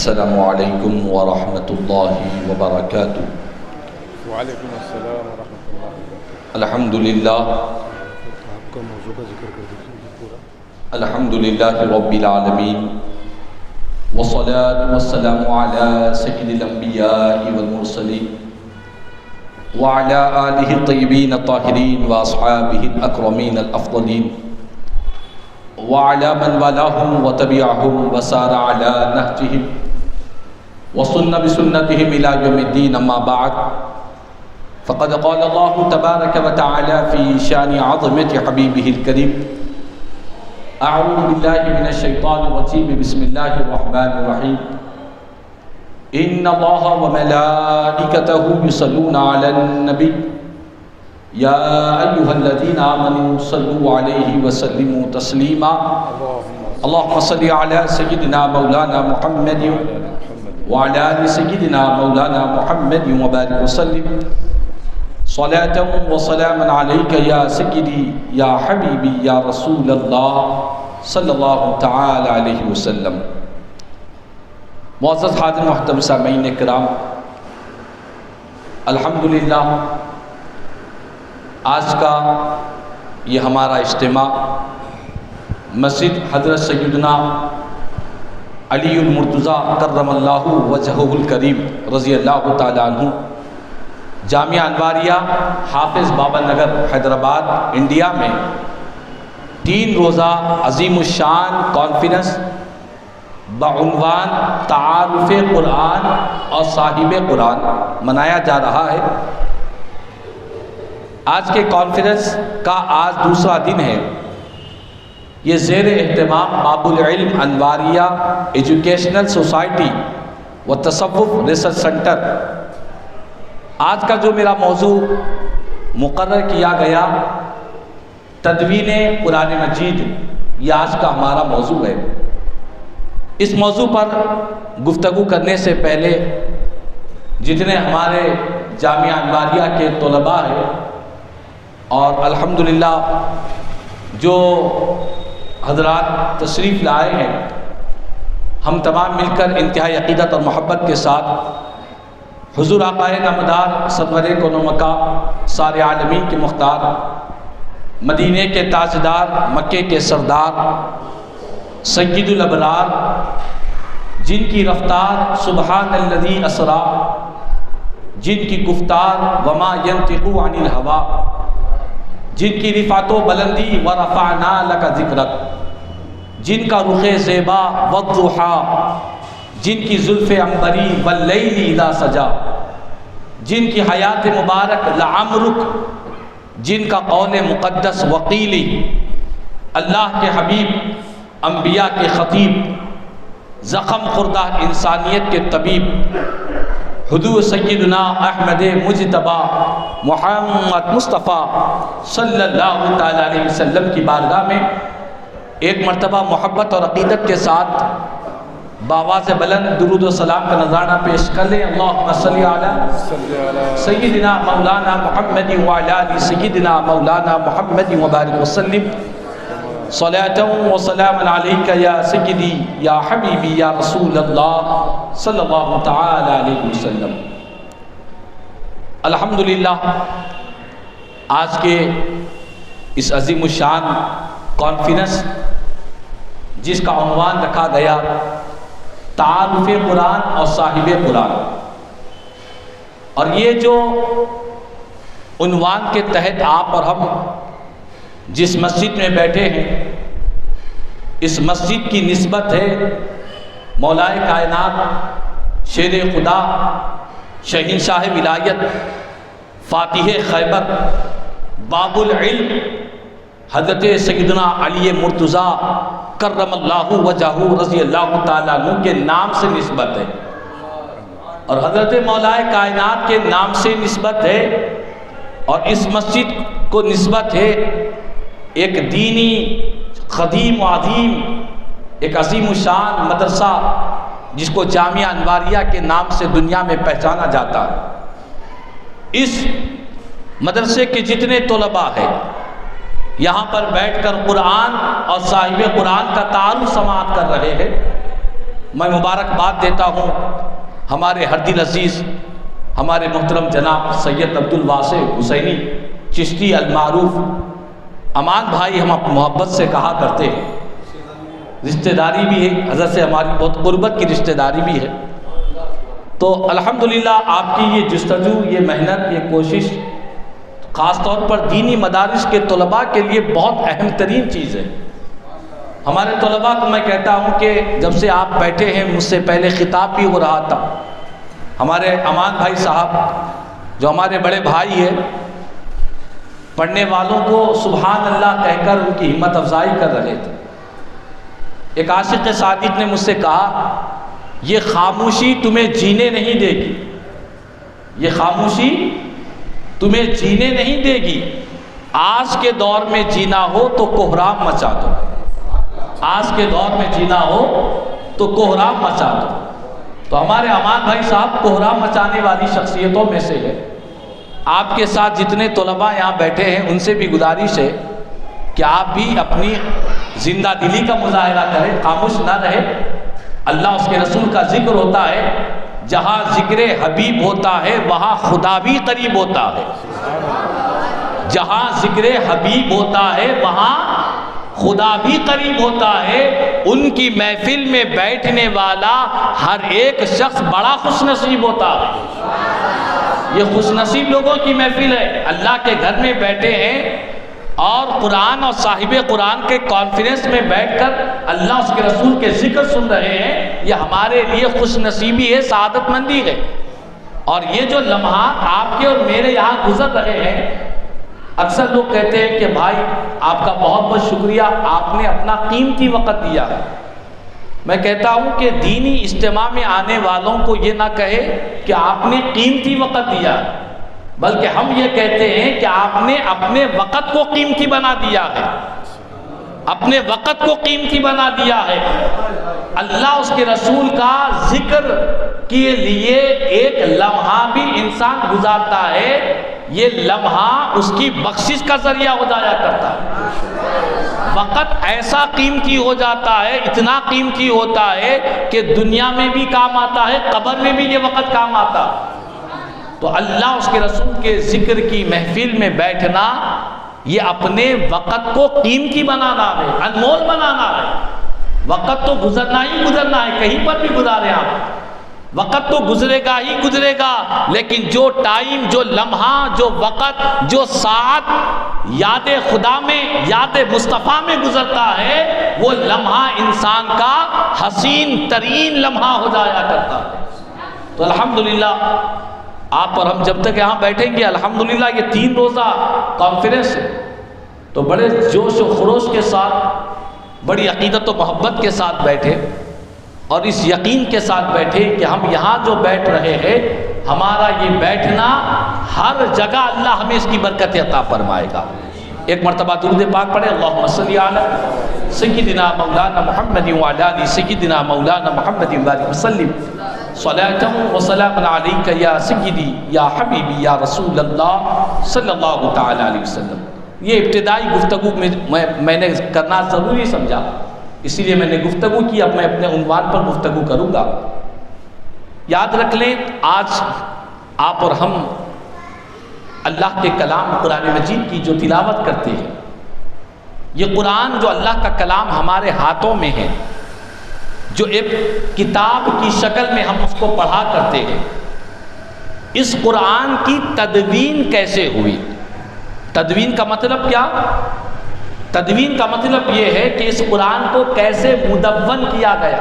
السلام علیکم ورحمۃ اللہ وبرکاتہ۔ وعلیکم السلام ورحمۃ اللہ وبرکاتہ۔ الحمد للہ آپ کا موضوع کا ذکر کر دیجیے پورا۔ الحمد للہ رب العالمین والصلاة والسلام علی سید الانبیاء والمرسلین وعلی آلہ الطیبین الطاہرین واصحابہ الاکرمین الافضلین وعلی من والاہم وتبعہم وسار علی نہجہم وسن بسنتہم الی یوم الدین، اما بعد فقد قال اللہ تبارک وتعالی فی شان عظمت حبیبہ الکریم اعوذ باللہ من الشیطان الرجیم، بسم اللہ الرحمن الرحیم، ان اللہ وملائکتہ یصلون علی النبی یا ایہا الذین آمنوا صلوا علیہ وسلموا تسلیما، اللہم صل علی سیدنا مولانا محمد وعلی آل سیدنا مولانا محمد وبارک وسلم صلاة و سلاما علیک یا سیدی یا حبیبی یا رسول اللہ صلی اللہ تعالی علیہ وسلم۔ معزز حاضر محترم سامعین کرام، الحمدللہ آج کا یہ ہمارا اجتماع مسجد حضرت سیدنا علی المرتضیٰ کرم اللہ وجہہ الکریم رضی اللہ تعالیٰ عنہ، جامعہ انواریہ حافظ بابا نگر حیدرآباد انڈیا میں 3 روزہ عظیم الشان کانفرنس بعنوان تعارف قرآن اور صاحب قرآن منایا جا رہا ہے۔ آج کے کانفرنس کا آج دوسرا دن ہے۔ یہ زیر اہتمام باب العلم انواریہ ایجوکیشنل سوسائٹی و تصوف ریسرچ سنٹر۔ آج کا جو میرا موضوع مقرر کیا گیا تدوین قرآن مجید، یہ آج کا ہمارا موضوع ہے۔ اس موضوع پر گفتگو کرنے سے پہلے جتنے ہمارے جامعہ انواریہ کے طلباء ہیں اور الحمدللہ جو حضرات تشریف لائے ہیں، ہم تمام مل کر انتہائی عقیدت اور محبت کے ساتھ حضور آقا نامدار سرور کون و مکان سارے عالمین کے مختار، مدینے کے تاجدار، مکے کے سردار، سید الابرار، جن کی رفتار سبحان الذی اسرا، جن کی گفتار وما ینطق عن الہوا، جن کی رفعت و بلندی ورفعنا لک ذکرک، جن کا رخ زیبا والضحیٰ، جن کی زلف عنبری واللیل اذا سجا، جن کی حیات مبارک لعمرک، جن کا قول مقدس وقیلی، اللہ کے حبیب، انبیاء کے خطیب، زخم خوردہ انسانیت کے طبیب، حضور سیدنا احمد مجتبی محمد مصطفیٰ صلی اللہ تعالیٰ علیہ وسلم کی بارگاہ میں ایک مرتبہ محبت اور عقیدت کے ساتھ بآواز بلند درود و سلام کا نذرانہ پیش کر لیں۔ اللہم صلی علی سیدنا مولانا محمد وعلی آل سیدنا مولانا محمد وبارک وسلم صلاة و سلام علیک یا سیدی یا حبیبی یا رسول اللہ صلی اللہ تعالی علیہ وسلم۔ الحمدللہ آج کے اس عظیم الشان کانفرنس جس کا عنوان رکھا گیا تعارف قرآن اور صاحب قرآن، اور یہ جو عنوان کے تحت آپ اور ہم جس مسجد میں بیٹھے ہیں، اس مسجد کی نسبت ہے مولائے کائنات، شیر خدا، شہنشاہ ولایت، فاتح خیبر، باب العلم حضرت سیدنا علی مرتضیٰ کرم اللہ وجہہ رضی اللہ تعالیٰ عنہ کے نام سے نسبت ہے، اور حضرت مولائے کائنات کے نام سے نسبت ہے، اور اس مسجد کو نسبت ہے ایک دینی قدیم و عظیم، ایک عظیم الشان مدرسہ جس کو جامعہ انواریہ کے نام سے دنیا میں پہچانا جاتا ہے۔ اس مدرسے کے جتنے طلباء ہیں یہاں پر بیٹھ کر قرآن اور صاحب قرآن کا تعارف سماعت کر رہے ہیں، میں مبارکباد دیتا ہوں ہمارے ہر دل عزیز ہمارے محترم جناب سید عبد الواسع حسینی چشتی المعروف امان بھائی، ہم محبت سے کہا کرتے ہیں، رشتہ داری بھی ہے، حضرت سے ہماری بہت قربت کی رشتہ داری بھی ہے۔ تو الحمدللہ آپ کی یہ جستجو، یہ محنت، یہ کوشش خاص طور پر دینی مدارس کے طلباء کے لیے بہت اہم ترین چیز ہے۔ ہمارے طلباء کو میں کہتا ہوں کہ جب سے آپ بیٹھے ہیں، مجھ سے پہلے خطاب بھی ہو رہا تھا، ہمارے امان بھائی صاحب جو ہمارے بڑے بھائی ہیں، پڑھنے والوں کو سبحان اللہ کہہ کر ان کی ہمت افزائی کر رہے تھے۔ ایک عاشق صادق نے مجھ سے کہا، یہ خاموشی تمہیں جینے نہیں دے گی، یہ خاموشی تمہیں جینے نہیں دے گی، آج کے دور میں جینا ہو تو کوہرام مچا دو، آج کے دور میں جینا ہو تو کوہرام مچا دو۔ تو ہمارے امان بھائی صاحب کوہرام مچانے والی شخصیتوں میں سے ہے۔ آپ کے ساتھ جتنے طلباء یہاں بیٹھے ہیں ان سے بھی گزارش ہے کہ آپ بھی اپنی زندہ دلی کا مظاہرہ کریں، خاموش نہ رہے۔ اللہ اس کے رسول کا ذکر ہوتا ہے، جہاں ذکر حبیب ہوتا ہے وہاں خدا بھی قریب ہوتا ہے، جہاں ذکر حبیب ہوتا ہے وہاں خدا بھی قریب ہوتا ہے۔ ان کی محفل میں بیٹھنے والا ہر ایک شخص بڑا خوش نصیب ہوتا ہے۔ یہ خوش نصیب لوگوں کی محفل ہے، اللہ کے گھر میں بیٹھے ہیں اور قرآن اور صاحب قرآن کے کانفرنس میں بیٹھ کر اللہ اس کے رسول کے ذکر سن رہے ہیں، یہ ہمارے لیے خوش نصیبی ہے، سعادت مندی ہے۔ اور یہ جو لمحات آپ کے اور میرے یہاں گزر رہے ہیں، اکثر لوگ کہتے ہیں کہ بھائی آپ کا بہت بہت شکریہ، آپ نے اپنا قیمتی وقت دیا ہے۔ میں کہتا ہوں کہ دینی اجتماع میں آنے والوں کو یہ نہ کہے کہ آپ نے قیمتی وقت دیا ہے، بلکہ ہم یہ کہتے ہیں کہ آپ نے اپنے وقت کو قیمتی بنا دیا ہے، اپنے وقت کو قیمتی بنا دیا ہے۔ اللہ اس کے رسول کا ذکر کے لیے ایک لمحہ بھی انسان گزارتا ہے، یہ لمحہ اس کی بخشش کا ذریعہ ہو جایا کرتا ہے۔ وقت ایسا قیمتی ہو جاتا ہے، اتنا قیمتی ہوتا ہے کہ دنیا میں بھی کام آتا ہے، قبر میں بھی یہ وقت کام آتا ہے۔ تو اللہ اس کے رسول کے ذکر کی محفل میں بیٹھنا، یہ اپنے وقت کو قیمتی بنانا ہے، انمول بنانا ہے۔ وقت تو گزرنا ہی گزرنا ہے، کہیں پر بھی گزارے آپ، وقت تو گزرے گا ہی گزرے گا، لیکن جو ٹائم، جو لمحہ، جو وقت، جو ساعت یاد خدا میں، یاد مصطفیٰ میں گزرتا ہے، وہ لمحہ انسان کا حسین ترین لمحہ ہو جایا کرتا ہے۔ تو الحمدللہ آپ اور ہم جب تک یہاں بیٹھیں گے، الحمدللہ یہ 3 روزہ کانفرنس ہے، تو بڑے جوش و خروش کے ساتھ، بڑی عقیدت و محبت کے ساتھ بیٹھے، اور اس یقین کے ساتھ بیٹھے کہ ہم یہاں جو بیٹھ رہے ہیں، ہمارا یہ بیٹھنا ہر جگہ اللہ ہمیں اس کی برکت عطا فرمائے گا۔ ایک مرتبہ درود پاک پڑھے، اللہم صلی علی سیدنا مولانا محمد وعلی آل سیدنا مولانا محمد وبارک وسلم، صلاۃ و سلام علیک یا سیدی یا حبیبی یا رسول اللہ صلی اللہ تعالی علیہ وسلم۔ یہ ابتدائی گفتگو میں نے کرنا ضروری سمجھا، اسی لیے میں نے گفتگو کی، اب میں اپنے عنوان پر گفتگو کروں گا۔ یاد رکھ لیں، آج آپ اور ہم اللہ کے کلام قرآن مجید کی جو تلاوت کرتے ہیں، یہ قرآن جو اللہ کا کلام ہمارے ہاتھوں میں ہے، جو ایک کتاب کی شکل میں ہم اس کو پڑھا کرتے ہیں، اس قرآن کی تدوین کیسے ہوئی؟ تدوین کا مطلب کیا؟ تدوین کا مطلب یہ ہے کہ اس قرآن کو کیسے مدون کیا گیا۔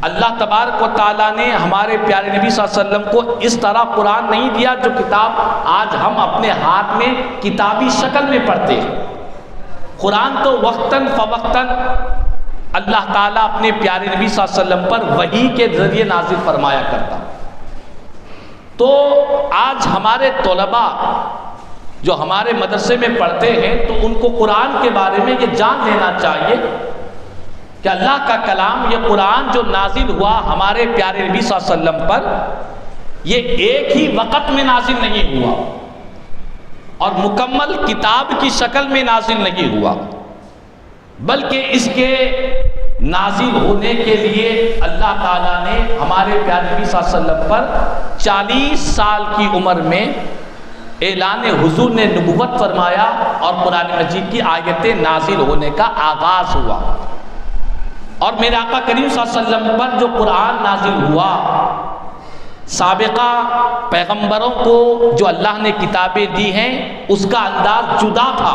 اللہ تبارک و تعالیٰ نے ہمارے پیارے نبی صلی اللہ علیہ وسلم کو اس طرح قرآن نہیں دیا جو کتاب آج ہم اپنے ہاتھ میں کتابی شکل میں پڑھتے ہیں۔ قرآن تو وقتاً فوقتاً اللہ تعالیٰ اپنے پیارے نبی صلی اللہ علیہ وسلم پر وحی کے ذریعے نازل فرمایا کرتا۔ تو آج ہمارے طلباء جو ہمارے مدرسے میں پڑھتے ہیں، تو ان کو قرآن کے بارے میں یہ جان لینا چاہیے کہ اللہ کا کلام، یہ قرآن جو نازل ہوا ہمارے پیارے نبی صلی اللہ علیہ وسلم پر، یہ ایک ہی وقت میں نازل نہیں ہوا اور مکمل کتاب کی شکل میں نازل نہیں ہوا، بلکہ اس کے نازل ہونے کے لیے اللہ تعالیٰ نے ہمارے پیارے نبی صلی اللہ علیہ وسلم پر 40 سال کی عمر میں اعلان حضور نے نبوت فرمایا اور قرآن مجید کی آیتیں نازل ہونے کا آغاز ہوا. اور میرے آقا کریم صلی اللہ علیہ وسلم پر جو قرآن نازل ہوا، سابقہ پیغمبروں کو جو اللہ نے کتابیں دی ہیں اس کا انداز جدا تھا،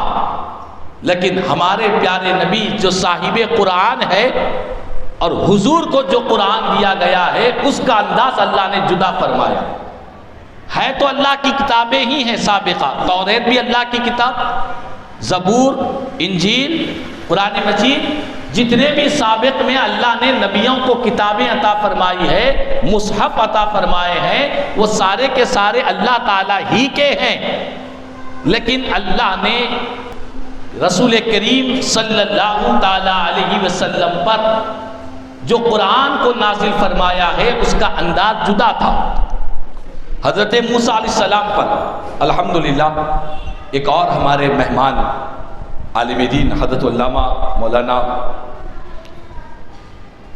لیکن ہمارے پیارے نبی جو صاحب قرآن ہے اور حضور کو جو قرآن دیا گیا ہے اس کا انداز اللہ نے جدا فرمایا ہے. تو اللہ کی کتابیں ہی ہیں سابقہ، توریت بھی اللہ کی کتاب، زبور، انجیل، قرآن مجید، جتنے بھی سابق میں اللہ نے نبیوں کو کتابیں عطا فرمائی ہے، مصحف عطا فرمائے ہیں، وہ سارے کے سارے اللہ تعالیٰ ہی کے ہیں. لیکن اللہ نے رسول کریم صلی اللہ تعالیٰ علیہ وسلم پر جو قرآن کو نازل فرمایا ہے اس کا انداز جدا تھا. حضرت موسیٰ علیہ السلام پر الحمدللہ ایک اور ہمارے مہمان عالم دین حضرت علامہ مولانا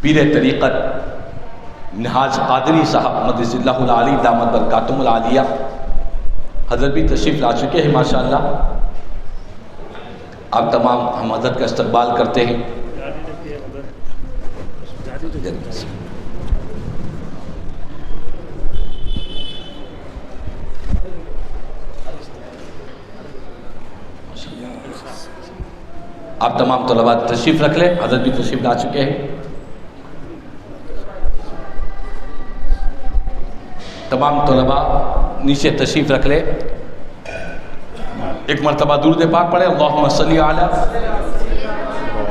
پیر طریقت نہاج قادری صاحب مدرس اللہ العالی دامت برکاتہم العالیہ حضرت بھی تشریف لا چکے ہیں ماشاءاللہ. آپ تمام ہم حضرت کا استقبال کرتے ہیں. آپ تمام طلباء تشریف رکھ لیں، حضرت بھی تشریف لا چکے ہیں. تمام طلباء نیچے تشریف رکھ لیں. ایک مرتبہ درود پاک پڑھیں. اللہم صلی علی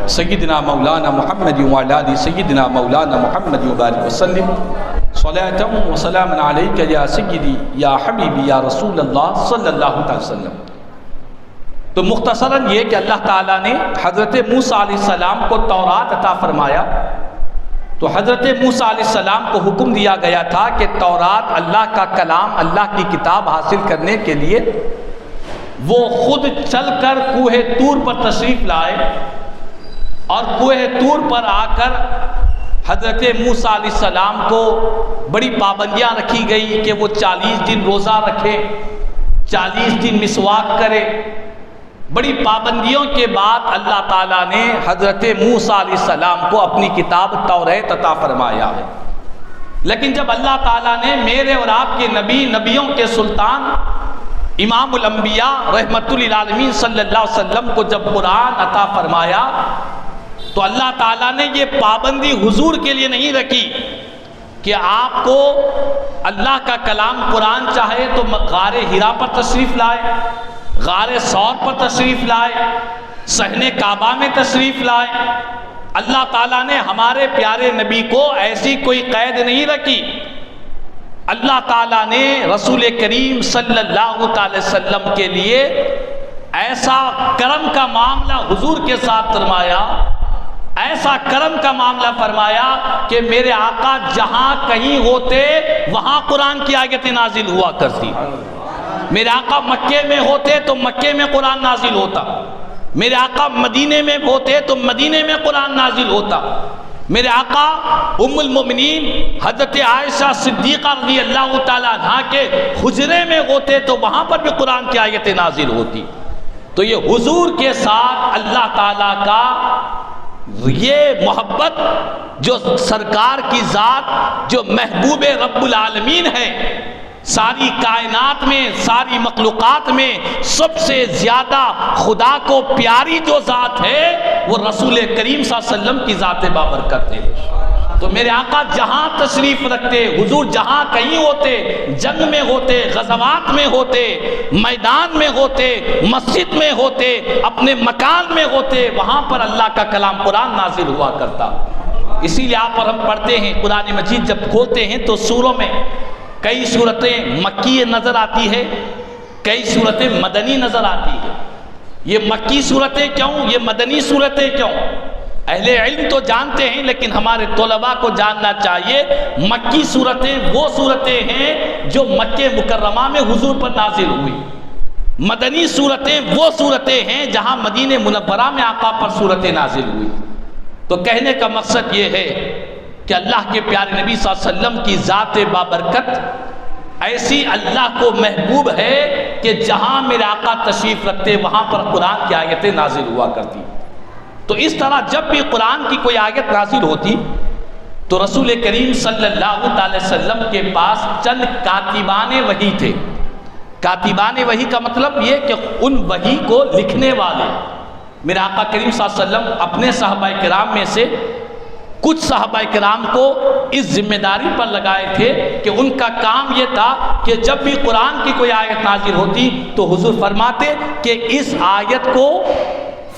سیدنا مولانا محمد وعلی آل سیدنا مولانا محمد وبارک وسلم صلاۃ و سلام علیک یا سیدی یا حبیبی یا رسول اللہ صلی اللہ علیہ وسلم. تو مختصراً یہ کہ اللہ تعالیٰ نے حضرت موسیٰ علیہ السلام کو تورات عطا فرمایا، تو حضرت موسیٰ علیہ السلام کو حکم دیا گیا تھا کہ تورات اللہ کا کلام، اللہ کی کتاب حاصل کرنے کے لیے وہ خود چل کر کوہ طور پر تشریف لائے، اور کوہ طور پر آ کر حضرت موسیٰ علیہ السلام کو بڑی پابندیاں رکھی گئی کہ وہ 40 دن روزہ رکھے، 40 دن مسواک کرے. بڑی پابندیوں کے بعد اللہ تعالیٰ نے حضرت موسیٰ علیہ السلام کو اپنی کتاب توریت عطا فرمایا ہے. لیکن جب اللہ تعالیٰ نے میرے اور آپ کے نبی، نبیوں کے سلطان، امام الانبیاء رحمت للعالمین صلی اللہ علیہ وسلم کو جب قرآن عطا فرمایا تو اللہ تعالیٰ نے یہ پابندی حضور کے لیے نہیں رکھی کہ آپ کو اللہ کا کلام قرآن چاہے تو غار حرا پر تشریف لائے، غار ثور پر تشریف لائے، صحن کعبہ میں تشریف لائے. اللہ تعالیٰ نے ہمارے پیارے نبی کو ایسی کوئی قید نہیں رکھی. اللہ تعالیٰ نے رسول کریم صلی اللہ علیہ وسلم کے لیے ایسا کرم کا معاملہ حضور کے ساتھ فرمایا، ایسا کرم کا معاملہ فرمایا کہ میرے آقا جہاں کہیں ہوتے وہاں قرآن کی آیتیں نازل ہوا کرتی. میرے آقا مکے میں ہوتے تو مکے میں قرآن نازل ہوتا، میرے آقا مدینے میں ہوتے تو مدینے میں قرآن نازل ہوتا. میرے آقا ام المؤمنین حضرت عائشہ صدیقہ رضی اللہ تعالیٰ عنہ کے حجرے میں ہوتے تو وہاں پر بھی قرآن کی آیتیں نازل ہوتی. تو یہ حضور کے ساتھ اللہ تعالیٰ کا یہ محبت، جو سرکار کی ذات، جو محبوب رب العالمین ہے، ساری کائنات میں، ساری مخلوقات میں سب سے زیادہ خدا کو پیاری جو ذات ہے وہ رسول کریم صلی اللہ علیہ وسلم کی ذات بابرکت ہے. تو میرے آقا جہاں تشریف رکھتے، حضور جہاں کہیں ہوتے، جنگ میں ہوتے، غزوات میں ہوتے، میدان میں ہوتے، مسجد میں ہوتے، اپنے مکان میں ہوتے، وہاں پر اللہ کا کلام قرآن نازل ہوا کرتا. اسی لیے آپ اور ہم پڑھتے ہیں قرآن مجید جب کھولتے ہیں تو سوروں میں کئی صورتیں مکی نظر آتی ہے، کئی صورتیں مدنی نظر آتی ہے. یہ مکی صورتیں کیوں، یہ مدنی صورتیں کیوں؟ اہل علم تو جانتے ہیں لیکن ہمارے طلباء کو جاننا چاہیے. مکی صورتیں وہ صورتیں ہیں جو مکہ مکرمہ میں حضور پر نازل ہوئی. مدنی صورتیں وہ صورتیں ہیں جہاں مدینہ منورہ میں آقا پر صورتیں نازل ہوئی. تو کہنے کا مقصد یہ ہے کہ اللہ کے پیارے نبی صلی اللہ علیہ وسلم کی ذات بابرکت ایسی اللہ کو محبوب ہے کہ جہاں میرے آقا تشریف رکھتے وہاں پر قرآن کی آیتیں نازل ہوا کرتی. تو اس طرح جب بھی قرآن کی کوئی آیت نازل ہوتی تو رسول کریم صلی اللہ علیہ وسلم کے پاس چند کاتبان وحی تھے. کاتبان وحی کا مطلب یہ کہ ان وحی کو لکھنے والے. میرے آقا کریم صلی اللہ علیہ وسلم اپنے صحابہ کرام میں سے کچھ صحابہ کرام کو اس ذمہ داری پر لگائے تھے کہ ان کا کام یہ تھا کہ جب بھی قرآن کی کوئی آیت نازل ہوتی تو حضور فرماتے کہ اس آیت کو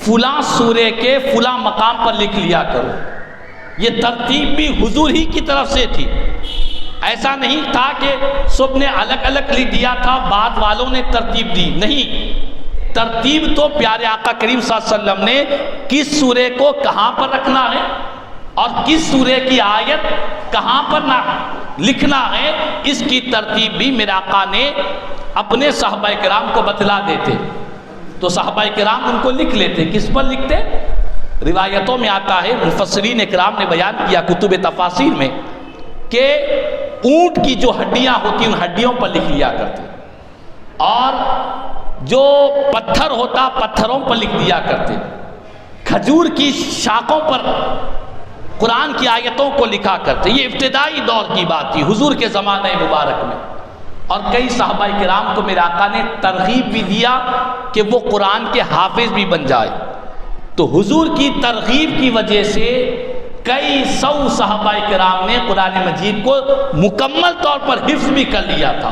فلاں سورے کے فلاں مقام پر لکھ لیا کرو. یہ ترتیب بھی حضور ہی کی طرف سے تھی. ایسا نہیں تھا کہ سب نے الگ الگ لکھ دیا تھا بعد والوں نے ترتیب دی. نہیں، ترتیب تو پیارے آقا کریم صلی اللہ علیہ وسلم نے کس سورے کو کہاں پر رکھنا ہے اور کس سورے کی آیت کہاں پر لکھنا ہے، اس کی ترتیب بھی میرے آقا نے اپنے صحابہ کرام کو بتلا دیتے. تو صحابہ کرام ان کو لکھ لیتے. کس پر لکھتے؟ روایتوں میں آتا ہے، مفسرین کرام نے بیان کیا کتب تفاسیر میں، کہ اونٹ کی جو ہڈیاں ہوتی ان ہڈیوں پر لکھ لیا کرتے، اور جو پتھر ہوتا پتھروں پر لکھ دیا کرتے، کھجور کی شاخوں پر قرآن کی آیتوں کو لکھا کرتے. یہ ابتدائی دور کی بات تھی حضور کے زمانہ مبارک میں. اور کئی صحابہ کرام کو میرے آقا نے ترغیب بھی دیا کہ وہ قرآن کے حافظ بھی بن جائے. تو حضور کی ترغیب کی وجہ سے کئی سو صحابہ کرام نے قرآن مجید کو مکمل طور پر حفظ بھی کر لیا تھا.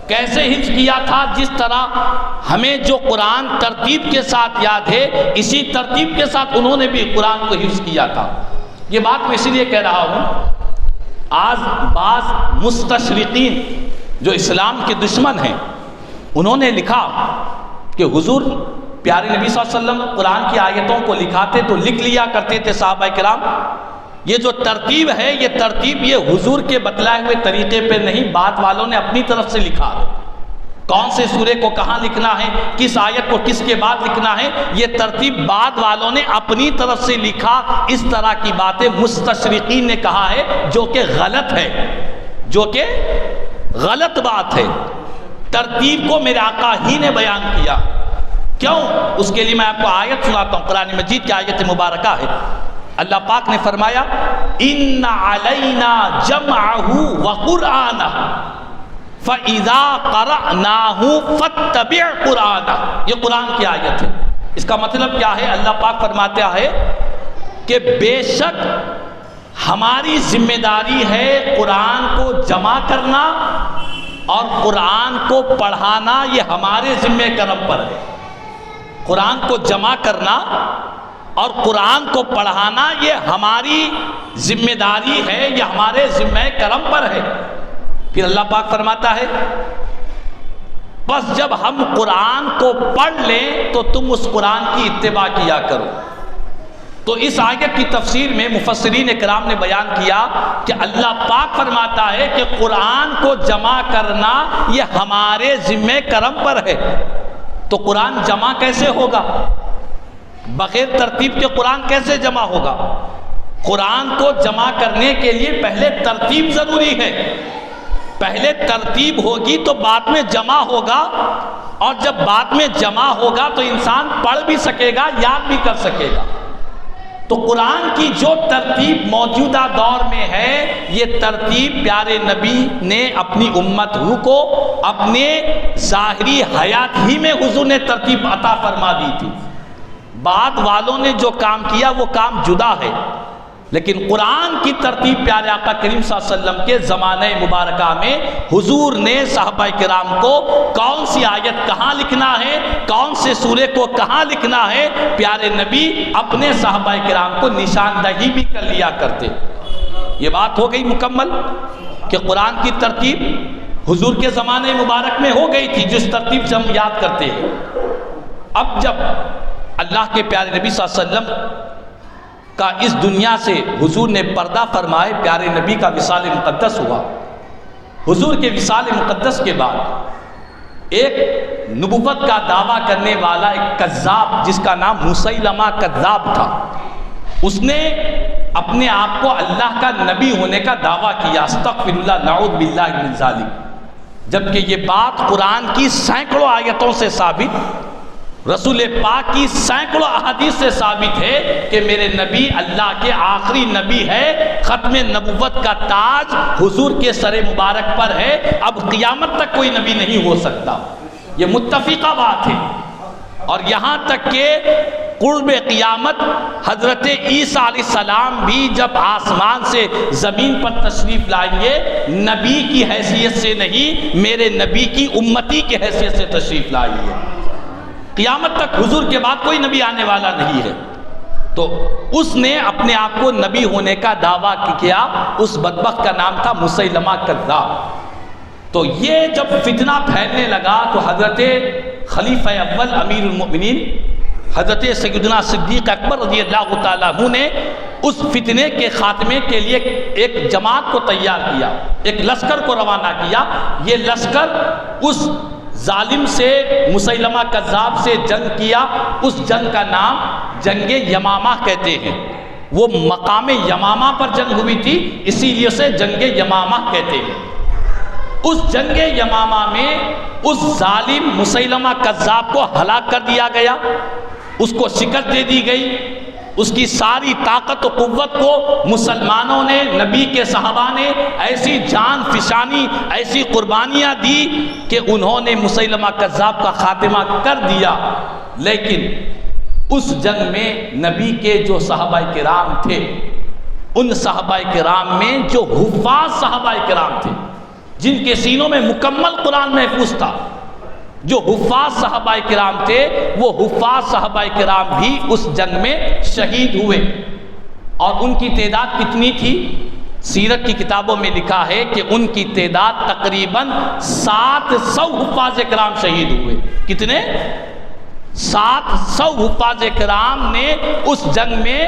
کیسے حفظ کیا تھا؟ جس طرح ہمیں جو قرآن ترتیب کے ساتھ یاد ہے اسی ترتیب کے ساتھ انہوں نے بھی قرآن کو حفظ کیا تھا. یہ بات میں اسی لیے کہہ رہا ہوں، آج بعض مستشرقین جو اسلام کے دشمن ہیں انہوں نے لکھا کہ حضور پیارے نبی صلی اللہ علیہ وسلم قرآن کی آیتوں کو لکھاتے تو لکھ لیا کرتے تھے صحابہ کرام. یہ جو ترتیب ہے یہ ترتیب یہ حضور کے بتلائے ہوئے طریقے پہ نہیں، بعد والوں نے اپنی طرف سے لکھا ہے. کون سے سورے کو کہاں لکھنا ہے، کس آیت کو کس کے بعد لکھنا ہے، یہ ترتیب بعد والوں نے اپنی طرف سے لکھا. اس طرح کی باتیں مستشرقین نے کہا ہے جو کہ غلط ہے، جو کہ غلط بات ہے. ترتیب کو میرے آقا ہی نے بیان کیا. کیوں؟ اس کے لیے میں آپ کو آیت سناتا ہوں. قرآن مجید کی آیت مبارکہ ہے. اللہ پاک نے فرمایا ان علینا جمعہ وقرآنہ فَإِذَا قَرَأْنَاهُ فَاتَّبِعْ قُرْآنَهُ. یہ قرآن کی آیت ہے. اس کا مطلب کیا ہے؟ اللہ پاک فرماتا ہے کہ بے شک ہماری ذمہ داری ہے قرآن کو جمع کرنا اور قرآن کو پڑھانا. یہ ہمارے ذمہ کرم پر ہے. قرآن کو جمع کرنا اور قرآن کو پڑھانا یہ ہماری ذمہ داری ہے، یہ ہمارے ذمہ کرم پر ہے. پھر اللہ پاک فرماتا ہے بس جب ہم قرآن کو پڑھ لیں تو تم اس قرآن کی اتباع کیا کرو. تو اس آیت کی تفسیر میں مفسرین کرام نے بیان کیا کہ اللہ پاک فرماتا ہے کہ قرآن کو جمع کرنا یہ ہمارے ذمہ کرم پر ہے. تو قرآن جمع کیسے ہوگا؟ بغیر ترتیب کے قرآن کیسے جمع ہوگا؟ قرآن کو جمع کرنے کے لیے پہلے ترتیب ضروری ہے. پہلے ترتیب ہوگی تو بعد میں جمع ہوگا، اور جب بعد میں جمع ہوگا تو انسان پڑھ بھی سکے گا، یاد بھی کر سکے گا. تو قرآن کی جو ترتیب موجودہ دور میں ہے یہ ترتیب پیارے نبی نے اپنی امت کو اپنے ظاہری حیات ہی میں حضور نے ترتیب عطا فرما دی تھی. بعد والوں نے جو کام کیا وہ کام جدا ہے، لیکن قرآن کی ترتیب پیارے آقا کریم صلی اللہ علیہ وسلم کے زمانہ مبارکہ میں حضور نے صحابہ کرام کو کون سی آیت کہاں لکھنا ہے، کون سے سورے کو کہاں لکھنا ہے، پیارے نبی اپنے صحابہ کرام کو نشاندہی بھی کر لیا کرتے. یہ بات ہو گئی مکمل کہ قرآن کی ترتیب حضور کے زمانے مبارک میں ہو گئی تھی جس ترتیب سے ہم یاد کرتے ہیں. اب جب اللہ کے پیارے نبی صلی اللہ علیہ وسلم کا اس دنیا سے حضور نے پردہ فرمائے، پیارے نبی کا وصال مقدس ہوا. حضور کے وصال مقدس کے بعد ایک نبوت کا دعویٰ کرنے والا ایک کذاب جس کا نام مسیلمہ کذاب تھا، اس نے اپنے آپ کو اللہ کا نبی ہونے کا دعویٰ کیا، استغفر اللہ نعوذ باللہ من ذالک، جبکہ یہ بات قرآن کی سینکڑوں آیتوں سے ثابت، رسول پاک کی سینکڑوں احادیث سے ثابت ہے کہ میرے نبی اللہ کے آخری نبی ہے، ختم نبوت کا تاج حضور کے سر مبارک پر ہے، اب قیامت تک کوئی نبی نہیں ہو سکتا، یہ متفقہ بات ہے۔ اور یہاں تک کہ قرب قیامت حضرت عیسیٰ علیہ السلام بھی جب آسمان سے زمین پر تشریف لائیں گے، نبی کی حیثیت سے نہیں، میرے نبی کی امتی کی حیثیت سے تشریف لائیں گے۔ قیامت تک حضور کے بعد کوئی نبی آنے والا نہیں ہے۔ تو اس نے اپنے آپ کو نبی ہونے کا دعویٰ کیا، اس بدبخت کا نام تھا مسیلمہ کذاب۔ تو یہ جب فتنہ پھیلنے لگا تو حضرت خلیفہ اول امیر المؤمنین حضرت سیدنا صدیق اکبر رضی اللہ تعالیٰ عنہ نے اس فتنے کے خاتمے کے لیے ایک جماعت کو تیار کیا، ایک لشکر کو روانہ کیا۔ یہ لشکر اس ظالم سے، مسیلمہ کذاب سے جنگ کیا۔ اس جنگ کا نام جنگ یمامہ کہتے ہیں، وہ مقام یمامہ پر جنگ ہوئی تھی، اسی لیے اسے جنگ یمامہ کہتے ہیں۔ اس جنگ یمامہ میں اس ظالم مسیلمہ کذاب کو ہلاک کر دیا گیا، اس کو شکست دے دی گئی۔ اس کی ساری طاقت و قوت کو مسلمانوں نے، نبی کے صحابہ نے ایسی جان فشانی، ایسی قربانیاں دی کہ انہوں نے مسیلمہ کذاب کا خاتمہ کر دیا۔ لیکن اس جنگ میں نبی کے جو صحابہ کرام تھے، ان صحابہ کرام میں جو حفاظ صحابہ کرام تھے، جن کے سینوں میں مکمل قرآن محفوظ تھا، جو حفاظ صحابہ کرام تھے، وہ حفاظ صحابہ کرام بھی اس جنگ میں شہید ہوئے۔ اور ان کی تعداد کتنی تھی؟ سیرت کی کتابوں میں لکھا ہے کہ ان کی تعداد تقریباً 700 حفاظ کرام شہید ہوئے۔ کتنے؟ 700 حفاظ کرام نے اس جنگ میں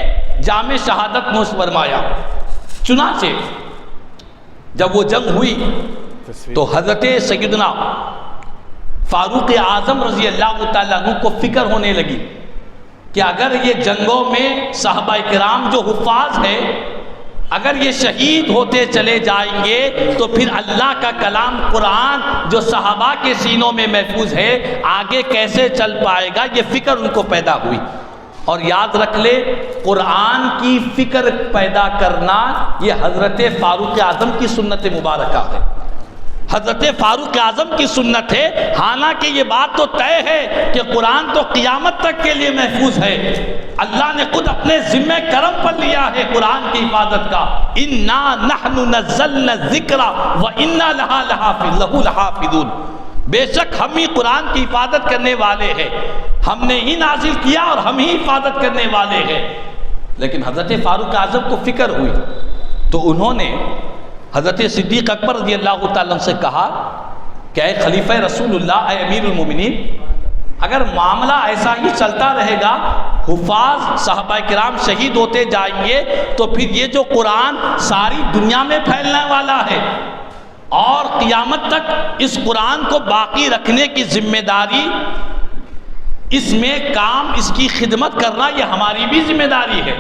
جام شہادت نوش فرمایا۔ چنانچہ جب وہ جنگ ہوئی تو حضرت سیدنا فاروق اعظم رضی اللہ تعالیٰ عنہ کو فکر ہونے لگی کہ اگر یہ جنگوں میں صحابہ کرام جو حفاظ ہیں، اگر یہ شہید ہوتے چلے جائیں گے تو پھر اللہ کا کلام قرآن جو صحابہ کے سینوں میں محفوظ ہے آگے کیسے چل پائے گا؟ یہ فکر ان کو پیدا ہوئی۔ اور یاد رکھ لے، قرآن کی فکر پیدا کرنا یہ حضرت فاروق اعظم کی سنت مبارکہ ہے، حضرت فاروق اعظم کی سنت ہے۔ حالانکہ یہ بات تو طے ہے کہ قرآن تو قیامت تک کے لیے محفوظ ہے، اللہ نے خود اپنے ذمہ کرم پر لیا ہے قرآن کی حفاظت کا۔ اِنَّا نَحْنُ نَزَّلْنَا الذِّكْرَ وَإِنَّا لَهُ لَحَافِظُونَ، بے شک ہم ہی قرآن کی حفاظت کرنے والے ہیں، ہم نے ہی نازل کیا اور ہم ہی حفاظت کرنے والے ہیں۔ لیکن حضرت فاروق اعظم کو فکر ہوئی تو انہوں نے حضرت صدیق اکبر رضی اللہ تعالیٰ عنہ سے کہا کہ اے خلیفہ رسول اللہ، اے امیر المومنین، اگر معاملہ ایسا ہی چلتا رہے گا، حفاظ صحابہ کرام شہید ہوتے جائیں گے، تو پھر یہ جو قرآن ساری دنیا میں پھیلنے والا ہے اور قیامت تک اس قرآن کو باقی رکھنے کی ذمہ داری، اس میں کام، اس کی خدمت کرنا یہ ہماری بھی ذمہ داری ہے۔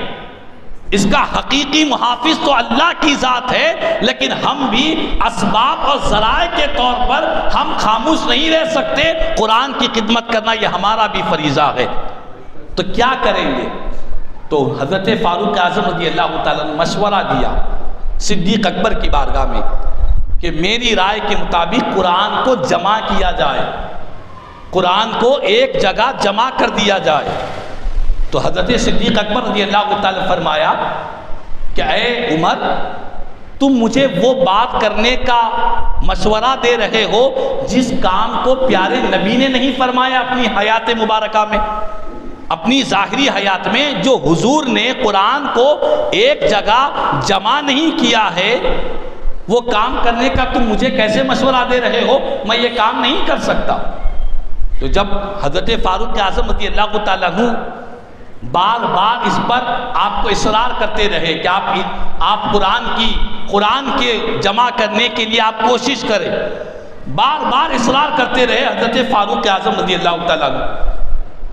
اس کا حقیقی محافظ تو اللہ کی ذات ہے، لیکن ہم بھی اسباب اور ذرائع کے طور پر ہم خاموش نہیں رہ سکتے، قرآن کی خدمت کرنا یہ ہمارا بھی فریضہ ہے۔ تو کیا کریں گے؟ تو حضرت فاروق اعظم رضی اللہ تعالیٰ نے مشورہ دیا صدیق اکبر کی بارگاہ میں کہ میری رائے کے مطابق قرآن کو جمع کیا جائے، قرآن کو ایک جگہ جمع کر دیا جائے۔ تو حضرت صدیق اکبر رضی اللہ تعالیٰ نے فرمایا کہ اے عمر، تم مجھے وہ بات کرنے کا مشورہ دے رہے ہو جس کام کو پیارے نبی نے نہیں فرمایا اپنی حیات مبارکہ میں، اپنی ظاہری حیات میں، جو حضور نے قرآن کو ایک جگہ جمع نہیں کیا ہے، وہ کام کرنے کا تم مجھے کیسے مشورہ دے رہے ہو؟ میں یہ کام نہیں کر سکتا۔ تو جب حضرت فاروق اعظم رضی اللہ تعالیٰ عنہ بار بار اس پر آپ کو اصرار کرتے رہے کہ آپ قرآن کے جمع کرنے کے لیے آپ کوشش کریں، بار بار اصرار کرتے رہے حضرت فاروق اعظم رضی اللہ تعالیٰ عنہ،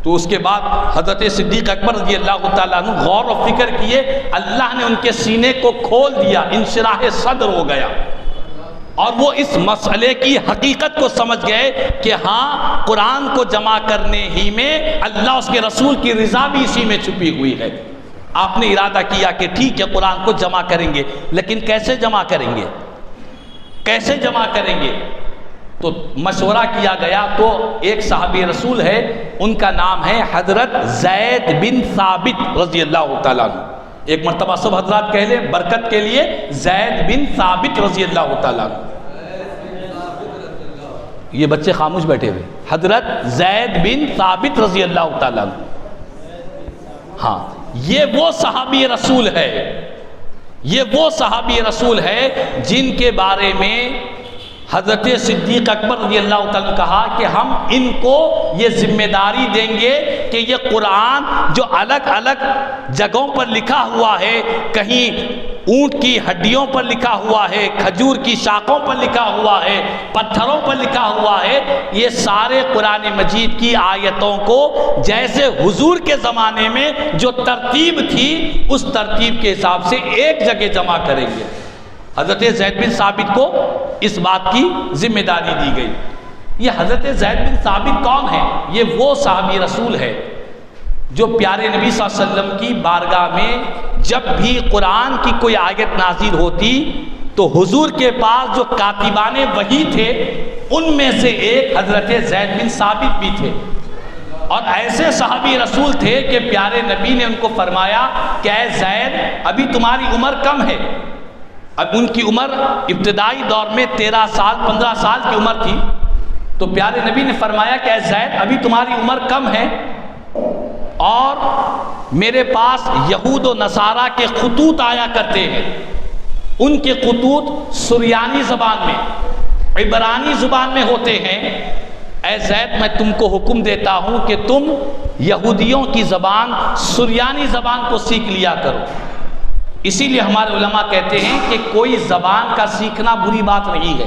تو اس کے بعد حضرت صدیق اکبر رضی اللہ تعالیٰ عنہ غور و فکر کیے، اللہ نے ان کے سینے کو کھول دیا، انشراح صدر ہو گیا، اور وہ اس مسئلے کی حقیقت کو سمجھ گئے کہ ہاں قرآن کو جمع کرنے ہی میں اللہ اس کے رسول کی رضا بھی اسی میں چھپی ہوئی ہے۔ آپ نے ارادہ کیا کہ ٹھیک ہے قرآن کو جمع کریں گے، لیکن کیسے جمع کریں گے، کیسے جمع کریں گے؟ تو مشورہ کیا گیا، تو ایک صحابی رسول ہے، ان کا نام ہے حضرت زید بن ثابت رضی اللہ تعالیٰ عنہ۔ ایک مرتبہ سب حضرات کہہ لیں برکت کے لیے، زید بن ثابت رضی اللہ تعالیٰ عنہ۔ یہ بچے خاموش بیٹھے ہوئے، حضرت زید بن ثابت رضی اللہ تعالیٰ عنہ۔ ہاں، یہ وہ صحابی رسول ہے، یہ وہ صحابی رسول ہے جن کے بارے میں حضرت صدیق اکبر رضی اللہ تعالیٰ نے کہا کہ ہم ان کو یہ ذمہ داری دیں گے کہ یہ قرآن جو الگ الگ جگہوں پر لکھا ہوا ہے، کہیں اونٹ کی ہڈیوں پر لکھا ہوا ہے، کھجور کی شاخوں پر لکھا ہوا ہے، پتھروں پر لکھا ہوا ہے، یہ سارے قرآن مجید کی آیتوں کو جیسے حضور کے زمانے میں جو ترتیب تھی اس ترتیب کے حساب سے ایک جگہ جمع کریں گے۔ حضرت زید بن ثابت کو اس بات کی ذمہ داری دی گئی۔ یہ حضرت زید بن ثابت کون ہے؟ یہ وہ صحابی رسول ہے جو پیارے نبی صلی اللہ علیہ وسلم کی بارگاہ میں جب بھی قرآن کی کوئی آیت نازل ہوتی تو حضور کے پاس جو کاتبان وحی تھے ان میں سے ایک حضرت زید بن ثابت بھی تھے، اور ایسے صحابی رسول تھے کہ پیارے نبی نے ان کو فرمایا کہ اے زید ابھی تمہاری عمر کم ہے۔ اب ان کی عمر ابتدائی دور میں 13 سال 15 سال کی عمر تھی، تو پیارے نبی نے فرمایا کہ اے زید ابھی تمہاری عمر کم ہے، اور میرے پاس یہود و نصارہ کے خطوط آیا کرتے ہیں، ان کے خطوط سریانی زبان میں عبرانی زبان میں ہوتے ہیں۔ اے زید میں تم کو حکم دیتا ہوں کہ تم یہودیوں کی زبان سریانی زبان کو سیکھ لیا کرو۔ اسی لیے ہمارے علماء کہتے ہیں کہ کوئی زبان کا سیکھنا بری بات نہیں ہے،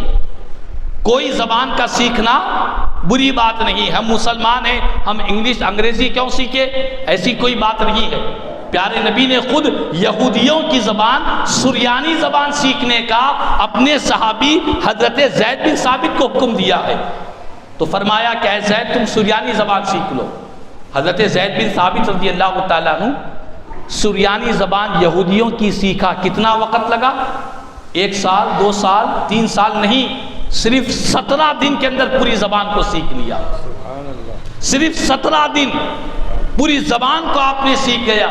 کوئی زبان کا سیکھنا بری بات نہیں ہے۔ ہم مسلمان ہیں، ہم انگلش انگریزی کیوں سیکھے؟ ایسی کوئی بات نہیں ہے۔ پیارے نبی نے خود یہودیوں کی زبان سریانی زبان سیکھنے کا اپنے صحابی حضرت زید بن ثابت کو حکم دیا ہے، تو فرمایا کہ اے زید تم سریانی زبان سیکھ لو۔ حضرت زید بن ثابت رضی اللہ تعالیٰ عنہ سریانی زبان یہودیوں کی سیکھا۔ کتنا وقت لگا؟ 1 سال 2 سال 3 سال نہیں، صرف 17 دن کے اندر پوری زبان کو سیکھ لیا۔ صرف 17 دن پوری زبان کو آپ نے سیکھ گیا۔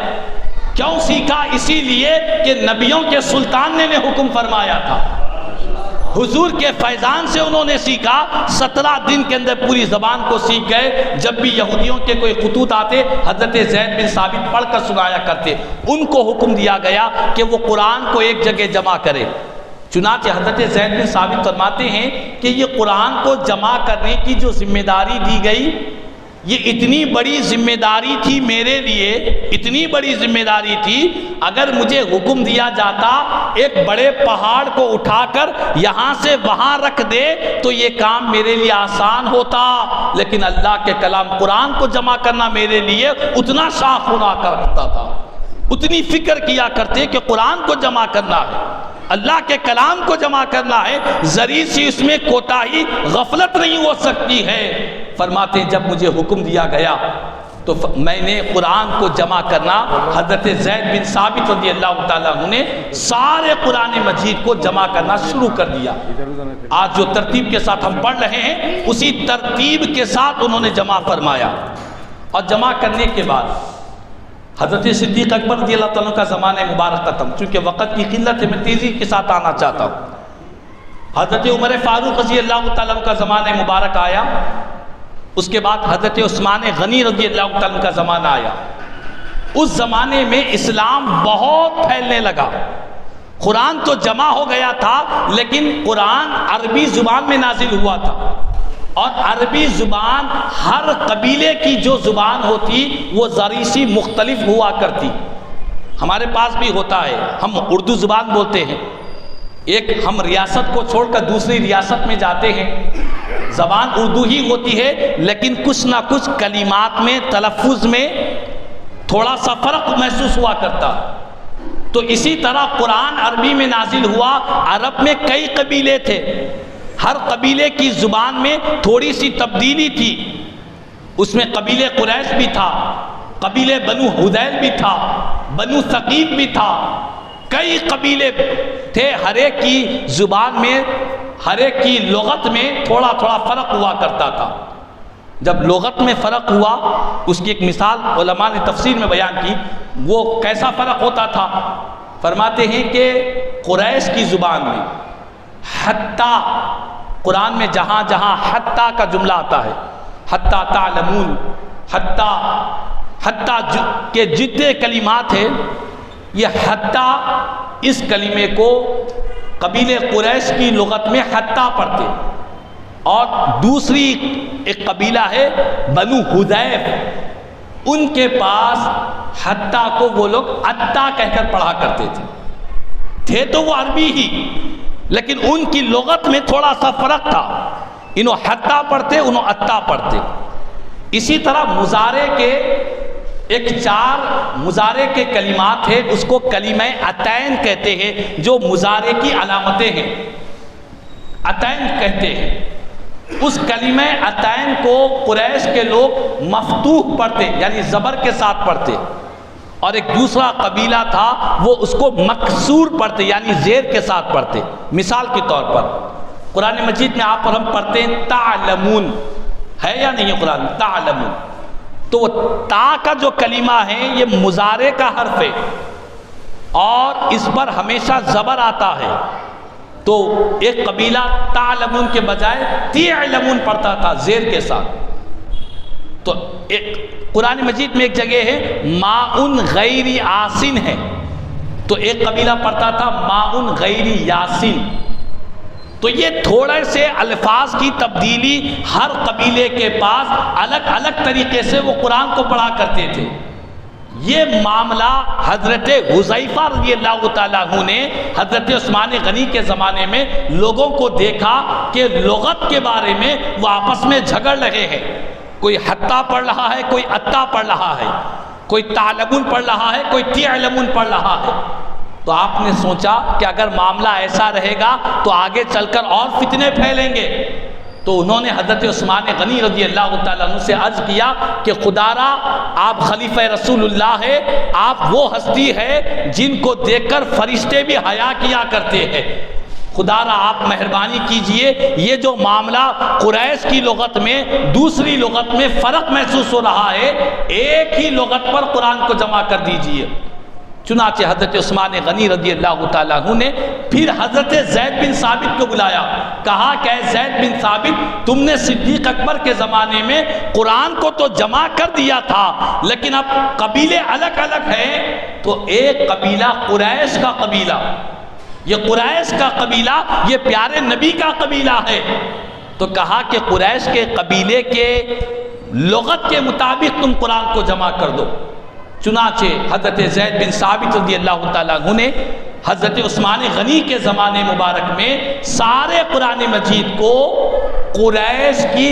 کیوں سیکھا؟ اسی لیے کہ نبیوں کے سلطان نے حکم فرمایا تھا، حضور کے فیضان سے انہوں نے سیکھا۔ 17 دن کے اندر پوری زبان کو سیکھ گئے۔ جب بھی یہودیوں کے کوئی خطوط آتے حضرت زید بن ثابت پڑھ کر سنایا کرتے۔ ان کو حکم دیا گیا کہ وہ قرآن کو ایک جگہ جمع کرے۔ چنانچہ حضرت زید بن ثابت فرماتے ہیں کہ یہ قرآن کو جمع کرنے کی جو ذمہ داری دی گئی، یہ اتنی بڑی ذمہ داری تھی میرے لیے، اتنی بڑی ذمہ داری تھی، اگر مجھے حکم دیا جاتا ایک بڑے پہاڑ کو اٹھا کر یہاں سے وہاں رکھ دے تو یہ کام میرے لیے آسان ہوتا، لیکن اللہ کے کلام قرآن کو جمع کرنا میرے لیے اتنا شاق ہونا کرتا تھا، اتنی فکر کیا کرتے کہ قرآن کو جمع کرنا ہے، اللہ کے کلام کو جمع کرنا ہے، ذری سی اس میں کوتاہی غفلت نہیں ہو سکتی ہے۔ فرماتے جب مجھے حکم دیا گیا تو میں نے قرآن کو جمع کرنا، حضرت زید بن ثابت رضی اللہ تعالیٰ عنہ نے سارے قرآن مجید کو جمع کرنا شروع کر دیا۔ آج جو ترتیب کے ساتھ ہم پڑھ رہے ہیں اسی ترتیب کے ساتھ انہوں نے جمع فرمایا، اور جمع کرنے کے بعد حضرت صدیق اکبر رضی اللہ تعالیٰ کا زمانہ مبارک ختم، چونکہ وقت کی قلت ہے میں تیزی کے ساتھ آنا چاہتا ہوں۔ حضرت عمر فاروق رضی اللہ تعالیٰ کا زمانہ مبارک آیا، اس کے بعد حضرت عثمان غنی رضی اللہ تعالیٰ کا زمانہ آیا۔ اس زمانے میں اسلام بہت پھیلنے لگا، قرآن تو جمع ہو گیا تھا لیکن قرآن عربی زبان میں نازل ہوا تھا، اور عربی زبان ہر قبیلے کی جو زبان ہوتی وہ ذری سی مختلف ہوا کرتی۔ ہمارے پاس بھی ہوتا ہے، ہم اردو زبان بولتے ہیں، ایک ہم ریاست کو چھوڑ کر دوسری ریاست میں جاتے ہیں، زبان اردو ہی ہوتی ہے، لیکن کچھ نہ کچھ کلمات میں، تلفظ میں تھوڑا سا فرق محسوس ہوا کرتا۔ تو اسی طرح قرآن عربی میں نازل ہوا، عرب میں کئی قبیلے تھے، ہر قبیلے کی زبان میں تھوڑی سی تبدیلی تھی۔ اس میں قبیلے قریش بھی تھا، قبیلے بنو حذیل بھی تھا، بنو ثقیف بھی تھا، کئی قبیلے تھے، ہر ایک کی زبان میں، ہر ایک کی لغت میں تھوڑا تھوڑا فرق ہوا کرتا تھا۔ جب لغت میں فرق ہوا، اس کی ایک مثال علماء نے تفسیر میں بیان کی، وہ کیسا فرق ہوتا تھا؟ فرماتے ہیں کہ قریش کی زبان میں حتیٰ، قرآن میں جہاں جہاں حتیٰ کا جملہ آتا ہے، حتیٰ تعلمون، حتیٰ کے جتنے کلمات ہیں، یہ حتیٰ اس کلمے کو قبیلے قریش کی لغت میں حتیٰ پڑھتے، اور دوسری ایک قبیلہ ہے بنو حذیف، ان کے پاس حتیٰ کو وہ لوگ اتّا کہہ کر پڑھا کرتے تھے تو وہ عربی ہی، لیکن ان کی لغت میں تھوڑا سا فرق تھا، انہوں حتیٰ پڑھتے، انہوں اتّا پڑھتے۔ اسی طرح مضارع کے ایک 4 مضارع کے کلمات ہیں، اس کو کلمہ عتین کہتے ہیں، جو مضارع کی علامتیں ہیں، عتین کہتے ہیں۔ اس کلمہ عتین کو قریش کے لوگ مفتوح پڑھتے، یعنی زبر کے ساتھ پڑھتے، اور ایک دوسرا قبیلہ تھا وہ اس کو مکسور پڑھتے، یعنی زیر کے ساتھ پڑھتے۔ مثال کے طور پر قرآن مجید میں آپ اور ہم پڑھتے ہیں تعلمون، ہے یا نہیں قرآن میں تعلمون؟ تو وہ تا کا جو کلمہ ہے یہ مضارع کا حرف ہے، اور اس پر ہمیشہ زبر آتا ہے، تو ایک قبیلہ تعلمون کے بجائے تعلمون پڑھتا تھا زیر کے ساتھ۔ تو ایک قرآن مجید میں ایک جگہ ہے ماؤن غیر آسن ہے، تو ایک قبیلہ پڑھتا تھا ماؤن غیر یاسین۔ تو یہ تھوڑے سے الفاظ کی تبدیلی، ہر قبیلے کے پاس الگ الگ طریقے سے وہ قرآن کو پڑھا کرتے تھے۔ یہ معاملہ حضرت حذیفہ رضی اللہ تعالیٰ عنہ نے حضرت عثمان غنی کے زمانے میں لوگوں کو دیکھا کہ لغت کے بارے میں وہ آپس میں جھگڑ رہے ہیں، کوئی حتیٰ پڑھ رہا ہے، کوئی اتّا پڑھ رہا ہے، کوئی تعلمون پڑھ رہا ہے، کوئی تعلمون پڑھ رہا ہے۔ تو آپ نے سوچا کہ اگر معاملہ ایسا رہے گا تو آگے چل کر اور فتنے پھیلیں گے، تو انہوں نے حضرت عثمان غنی رضی اللہ تعالیٰ عنہ سے عرض کیا کہ خدا را آپ خلیفہ رسول اللہ ہے، آپ وہ ہستی ہے جن کو دیکھ کر فرشتے بھی حیا کیا کرتے ہیں، خدا را آپ مہربانی کیجئے، یہ جو معاملہ قریش کی لغت میں دوسری لغت میں فرق محسوس ہو رہا ہے، ایک ہی لغت پر قرآن کو جمع کر دیجئے۔ چنانچہ حضرت عثمان غنی رضی اللہ تعالیٰ عنہ نے پھر حضرت زید بن ثابت کو بلایا، کہا کہ اے زید بن ثابت، تم نے صدیق اکبر کے زمانے میں قرآن کو تو جمع کر دیا تھا، لیکن اب قبیلے الگ الگ ہیں، تو ایک قبیلہ قریش کا قبیلہ، یہ قریش کا قبیلہ یہ پیارے نبی کا قبیلہ ہے، تو کہا کہ قریش کے قبیلے کے لغت کے مطابق تم قرآن کو جمع کر دو۔ چنانچہ حضرت زید بن ثابت رضی اللہ تعالیٰ عنہ نے حضرت عثمان غنی کے زمانے مبارک میں سارے قرآن مجید کو قریش کی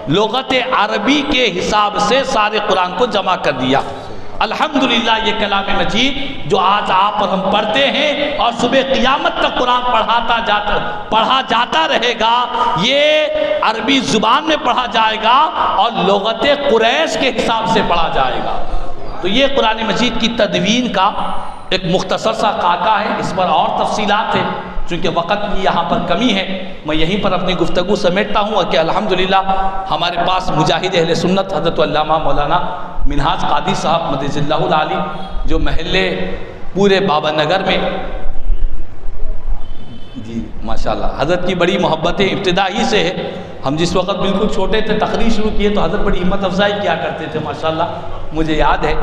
لغت عربی کے حساب سے سارے قرآن کو جمع کر دیا۔ الحمدللہ یہ کلام مجید جو آج آپ اور ہم پڑھتے ہیں اور صبح قیامت تک قرآن پڑھا جاتا رہے گا، یہ عربی زبان میں پڑھا جائے گا اور لغت قریش کے حساب سے پڑھا جائے گا۔ تو یہ قرآن مجید کی تدوین کا ایک مختصر سا خاکہ ہے، اس پر اور تفصیلات ہیں، چونکہ وقت کی یہاں پر کمی ہے، میں یہیں پر اپنی گفتگو سمیٹتا ہوں کہ الحمدللہ ہمارے پاس مجاہد اہل سنت حضرت علامہ مولانا منہاج قادری صاحب مدد اللہ العالی، جو محلے پورے بابا نگر میں، جی ماشاءاللہ حضرت کی بڑی محبتیں ابتدا ہی سے ہے۔ ہم جس وقت بالکل چھوٹے تھے تقریر شروع کیے تو حضرت بڑی ہمت افزائی کیا کرتے تھے، ماشاءاللہ مجھے یاد ہے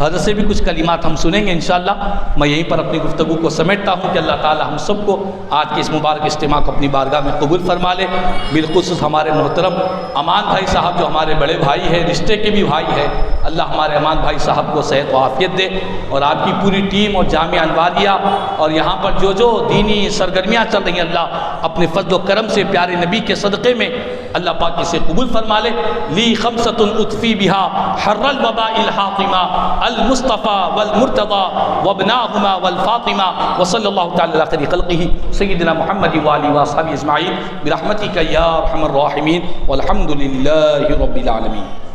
حضرت سے بھی کچھ کلمات ہم سنیں گے انشاءاللہ۔ میں یہیں پر اپنی گفتگو کو سمیٹتا ہوں کہ اللہ تعالی ہم سب کو آج کے اس مبارک اجتماع کو اپنی بارگاہ میں قبول فرما لے۔ بالخصوص ہمارے محترم امان بھائی صاحب جو ہمارے بڑے بھائی ہیں، رشتے کے بھی بھائی ہیں، اللہ ہمارے امان بھائی صاحب کو صحت و عافیت دے، اور آپ کی پوری ٹیم اور جامعہ انواریہ اور یہاں پر جو دینی سرگرمیاں چل رہی ہیں، اللہ اپنے فضل و کرم سے پیارے نبی کے صدقے میں اللہ پاک اسے قبول فرما لے۔ لی خمسۃ اطفی بہا حر الوباء الحاطمہ المصطفیٰ والمرتضیٰ وابناہما والفاطمہ وصلی اللہ تعالی علی خیر خلقہ سیدنا محمد وآلہ وصحبہ اجمعین برحمتک یا ارحم الراحمین والحمد للہ رب العالمین۔